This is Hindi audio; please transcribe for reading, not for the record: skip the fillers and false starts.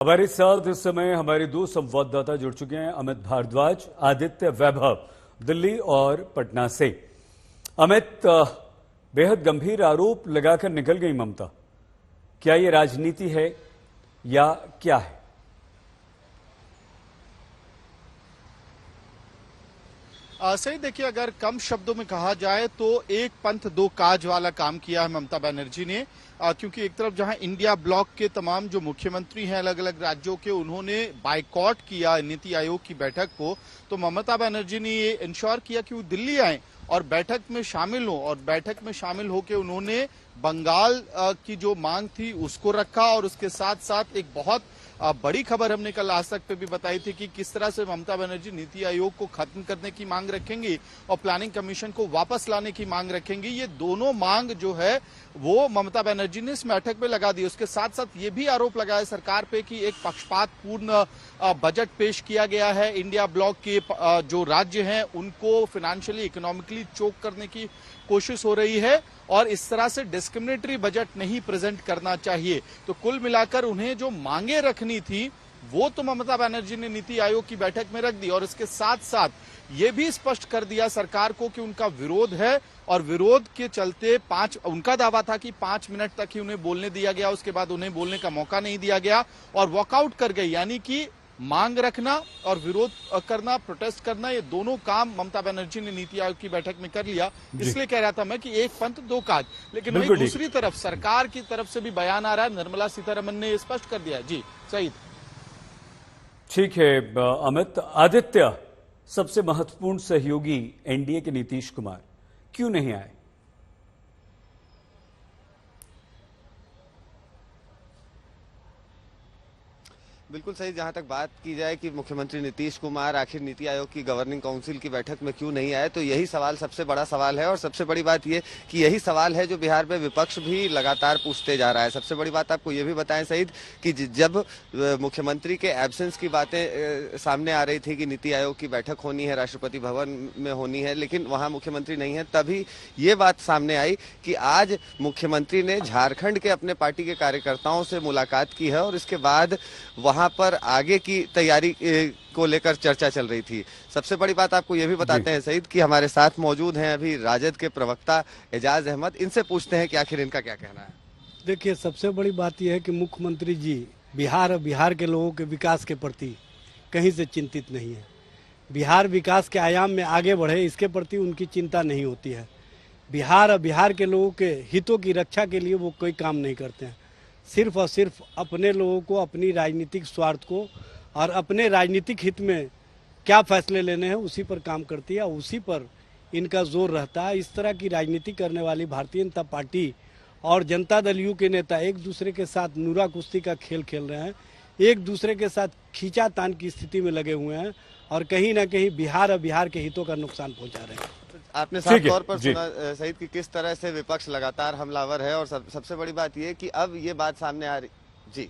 हमारे साथ इस समय हमारे दो संवाददाता जुड़ चुके हैं, अमित भारद्वाज, आदित्य वैभव, दिल्ली और पटना से। अमित, बेहद गंभीर आरोप लगाकर निकल गई ममता। क्या ये राजनीति है या क्या है? सही देखिए, अगर कम शब्दों में कहा जाए तो एक पंथ दो काज वाला काम किया है ममता बनर्जी ने। क्योंकि एक तरफ जहां इंडिया ब्लॉक के तमाम जो मुख्यमंत्री हैं अलग अलग राज्यों के, उन्होंने बाइकॉट किया नीति आयोग की बैठक को, तो ममता बनर्जी ने ये इंश्योर किया कि वो दिल्ली आए और बैठक में शामिल हो। और बैठक में शामिल होकर उन्होंने बंगाल की जो मांग थी उसको रखा, और उसके साथ साथ एक बहुत बड़ी खबर हमने कल आज तक पे भी बताई थी कि किस तरह से ममता बनर्जी नीति आयोग को खत्म करने की मांग रखेंगी और प्लानिंग कमीशन को वापस लाने की मांग रखेंगी। ये दोनों मांग जो है वो ममता बनर्जी ने इस बैठक में लगा दी। उसके साथ साथ ये भी आरोप लगाया सरकार पे कि एक पक्षपातपूर्ण बजट पेश किया गया है। इंडिया ब्लॉक के जो राज्य हैं उनको फाइनेंशियली इकोनॉमिकली चोक करने की कोशिश हो रही है और इस तरह से डिस्क्रिमिनेटरी बजट नहीं प्रेजेंट करना चाहिए। तो कुल मिलाकर उन्हें जो मांगे रखनी थी वो तो ममता बनर्जी ने नीति आयोग की बैठक में रख दी, और इसके साथ साथ ये भी स्पष्ट कर दिया सरकार को कि उनका विरोध है, और विरोध के चलते उनका दावा था कि 5 मिनट तक ही उन्हें बोलने दिया गया, उसके बाद उन्हें बोलने का मौका नहीं दिया गया और वॉकआउट कर गई। यानी कि मांग रखना और विरोध करना, प्रोटेस्ट करना, ये दोनों काम ममता बनर्जी ने नीति आयोग की बैठक में कर लिया। इसलिए कह रहा था मैं कि एक पंथ दो काज। लेकिन वही दूसरी तरफ सरकार की तरफ से भी बयान आ रहा है, निर्मला सीतारमण ने स्पष्ट कर दिया। जी सईद। ठीक है अमित। आदित्य, सबसे महत्वपूर्ण सहयोगी एनडीए के नीतीश कुमार क्यों नहीं आए? बिल्कुल सही। जहां तक बात की जाए कि मुख्यमंत्री नीतीश कुमार आखिर नीति आयोग की गवर्निंग काउंसिल की बैठक में क्यों नहीं आए, तो यही सवाल सबसे बड़ा सवाल है। और सबसे बड़ी बात यह कि यही सवाल है जो बिहार में विपक्ष भी लगातार पूछते जा रहा है। सबसे बड़ी बात आपको ये भी बताएं सईद कि जब मुख्यमंत्री के एब्सेंस की बातें सामने आ रही थी कि नीति आयोग की बैठक होनी है, राष्ट्रपति भवन में होनी है, लेकिन वहां मुख्यमंत्री नहीं है, तभी ये बात सामने आई कि आज मुख्यमंत्री ने झारखंड के अपने पार्टी के कार्यकर्ताओं से मुलाकात की है और इसके बाद वहां पर आगे की तैयारी को लेकर चर्चा चल रही थी। सबसे बड़ी बात आपको यह भी बताते हैं सईद कि हमारे साथ मौजूद हैं अभी राजद के प्रवक्ता एजाज अहमद। इनसे पूछते हैं कि आखिर इनका क्या कहना है। देखिए, सबसे बड़ी बात यह है कि मुख्यमंत्री जी बिहार के लोगों के विकास के प्रति कहीं से चिंतित नहीं है। बिहार विकास के आयाम में आगे बढ़े, इसके प्रति उनकी चिंता नहीं होती है। बिहार के लोगों के हितों की रक्षा के लिए वो कोई काम नहीं करते हैं। सिर्फ और सिर्फ अपने लोगों को, अपनी राजनीतिक स्वार्थ को और अपने राजनीतिक हित में क्या फैसले लेने हैं उसी पर काम करती है, उसी पर इनका जोर रहता है। इस तरह की राजनीति करने वाली भारतीय जनता पार्टी और जनता दल यू के नेता एक दूसरे के साथ नूरा कुश्ती का खेल खेल रहे हैं, एक दूसरे के साथ खींचातान की स्थिति में लगे हुए हैं और कहीं ना कहीं बिहार और बिहार के हितों का नुकसान पहुंचा रहे हैं। आपने साफ तौर पर सुना सईद कि किस तरह से विपक्ष लगातार हमलावर है, और सबसे बड़ी बात यह कि अब ये बात सामने आ रही। जी